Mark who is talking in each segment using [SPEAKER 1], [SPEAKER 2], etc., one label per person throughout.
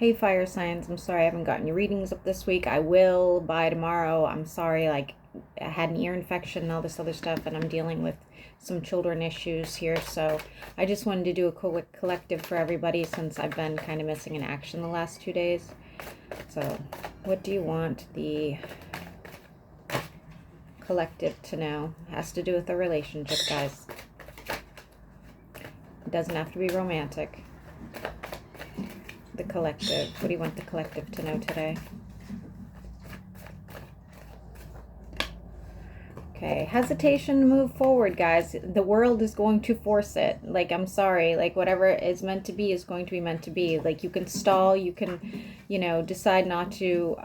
[SPEAKER 1] Hey, fire signs, I'm sorry I haven't gotten your readings up this week. I will by tomorrow. I'm sorry, like, I had an ear infection and all this other stuff, and I'm dealing with some children issues here. So I just wanted to do a quick collective for everybody since I've been kind of missing in action the last 2 days. So what do you want the collective to know? It has to do with a relationship, guys. It doesn't have to be romantic. The collective. What do you want the collective to know today? Okay, hesitation to move forward, guys. The world is going to force it. Like, I'm sorry. Like, whatever is meant to be is going to be meant to be. Like, you can stall. You can, decide not to,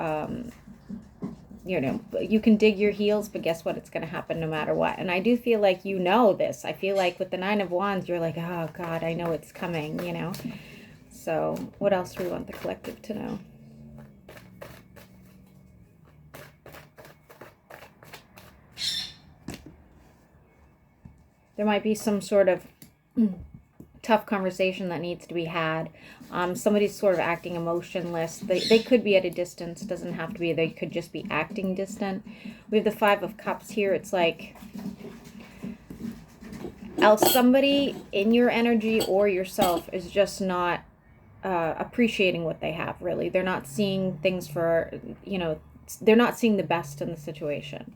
[SPEAKER 1] you can dig your heels, but guess what? It's going to happen no matter what. And I do feel like you know this. I feel like with the Nine of Wands, you're like, oh, God, I know it's coming. So what else do we want the collective to know? There might be some sort of tough conversation that needs to be had. Somebody's sort of acting emotionless. They could be at a distance. Doesn't have to be. They could just be acting distant. We have the Five of Cups here. It's like else somebody in your energy or yourself is just not appreciating what they have, really. They're not seeing things for, they're not seeing the best in the situation.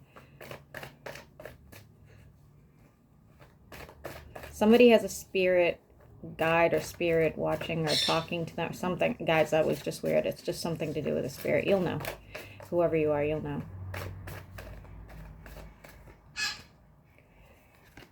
[SPEAKER 1] Somebody has a spirit guide or spirit watching or talking to them. Something. Guys, that was just weird. It's just something to do with a spirit. You'll know. Whoever you are, you'll know.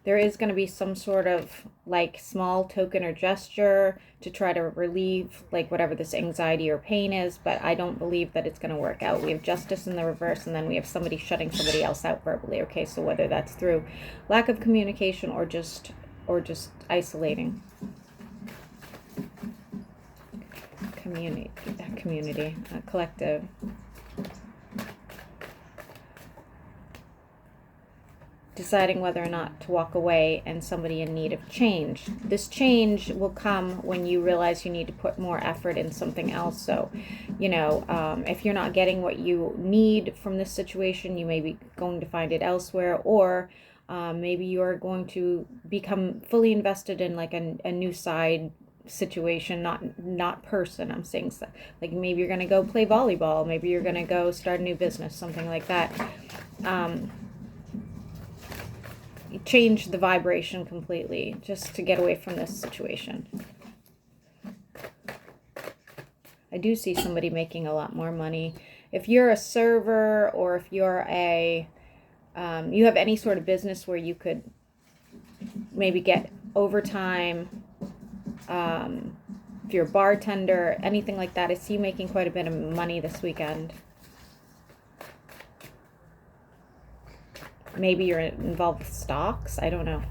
[SPEAKER 1] There is going to be some sort of like small token or gesture to try to relieve like whatever this anxiety or pain is, but I don't believe that it's going to work out. We have Justice in the reverse, and then we have somebody shutting somebody else out verbally. Okay, so whether that's through lack of communication or just isolating. Community, collective. Deciding whether or not to walk away and somebody in need of change. This change will come when you realize you need to put more effort in something else. So, if you're not getting what you need from this situation, you may be going to find it elsewhere, or maybe you're going to become fully invested in like a new side situation, not person. I'm saying so, like maybe you're going to go play volleyball, maybe you're going to go start a new business, something like that. Change the vibration completely just to get away from this situation. I do see somebody making a lot more money. If you're a server, or if you're you have any sort of business where you could maybe get overtime, if you're a bartender, anything like that, I see you making quite a bit of money this weekend. Maybe you're involved with stocks. I don't know.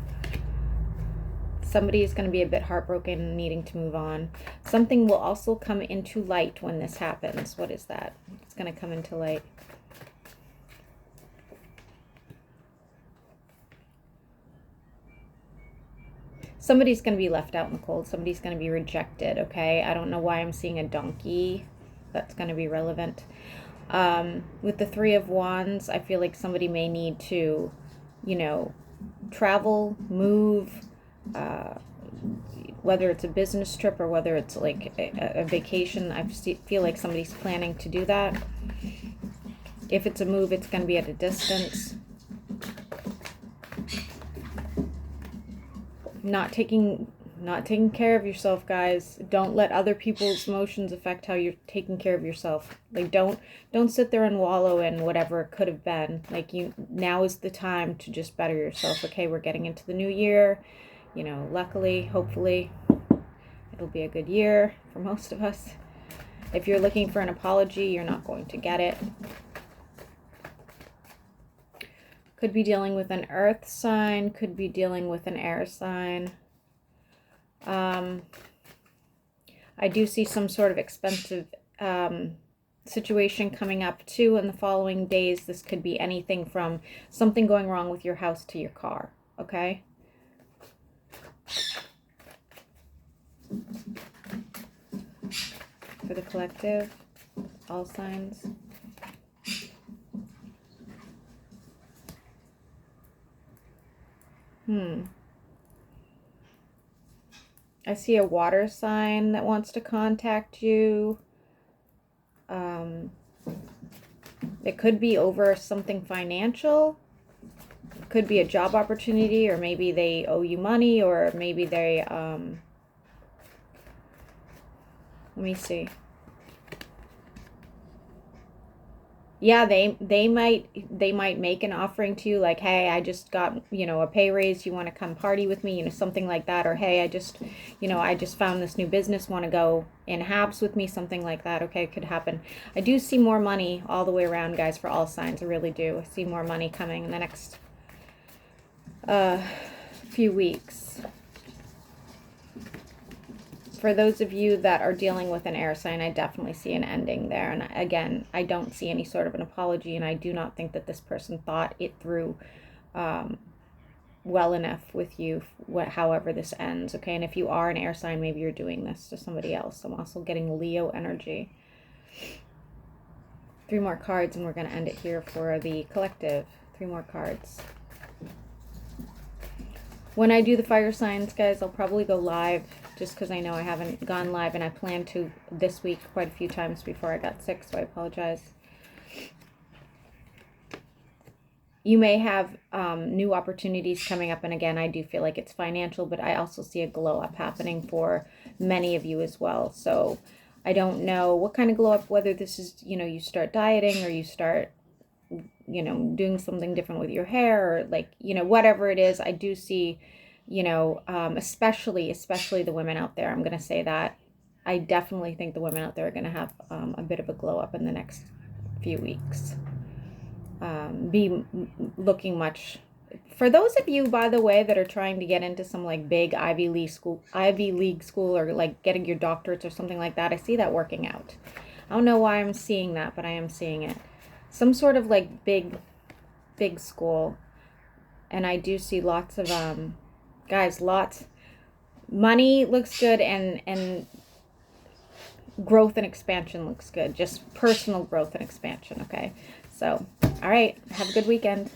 [SPEAKER 1] Somebody is going to be a bit heartbroken and needing to move on. Something will also come into light when this happens. What is that? It's going to come into light. Somebody's going to be left out in the cold. Somebody's going to be rejected, okay? I don't know why I'm seeing a donkey. That's going to be relevant. With the Three of Wands, I feel like somebody may need to, travel, move, whether it's a business trip or whether it's like a vacation. I feel like somebody's planning to do that. If it's a move, it's going to be at a distance. Not taking care of yourself, guys. Don't let other people's emotions affect how you're taking care of yourself. Like, don't sit there and wallow in whatever could have been. Like, now is the time to just better yourself. Okay, we're getting into the new year. Luckily, hopefully, it'll be a good year for most of us. If you're looking for an apology, you're not going to get it. Could be dealing with an earth sign, could be dealing with an air sign. I do see some sort of expensive situation coming up too in the following days. This could be anything from something going wrong with your house to your car, okay? for the collective, all signs. I see a water sign that wants to contact you. It could be over something financial. It could be a job opportunity, or maybe they owe you money, or maybe they, let me see. Yeah, they might make an offering to you, like, hey, I just got, a pay raise, you want to come party with me, something like that, or hey, I just found this new business, want to go in Habs with me, something like that. Okay, it could happen. I do see more money all the way around, guys, for all signs. I really do. I see more money coming in the next few weeks. For those of you that are dealing with an air sign, I definitely see an ending there. And again, I don't see any sort of an apology, and I do not think that this person thought it through well enough with you, however this ends, okay? And if you are an air sign, maybe you're doing this to somebody else. I'm also getting Leo energy. 3 more cards, and we're going to end it here for the collective. 3 more cards. When I do the fire signs, guys, I'll probably go live, just because I know I haven't gone live, and I plan to this week quite a few times before I got sick, so I apologize. You may have new opportunities coming up, and again, I do feel like it's financial, but I also see a glow up happening for many of you as well. So I don't know what kind of glow up, whether this is, you start dieting, or you start, doing something different with your hair, or like, whatever it is. I do see, especially the women out there. I'm going to say that. I definitely think the women out there are going to have a bit of a glow up in the next few weeks. Be looking much. For those of you, by the way, that are trying to get into some like big Ivy League school, or like getting your doctorates or something like that, I see that working out. I don't know why I'm seeing that, but I am seeing it. Some sort of like big school. And I do see lots of guys, lots money looks good, and growth and expansion looks good. Just personal growth and expansion, okay? So, all right, have a good weekend.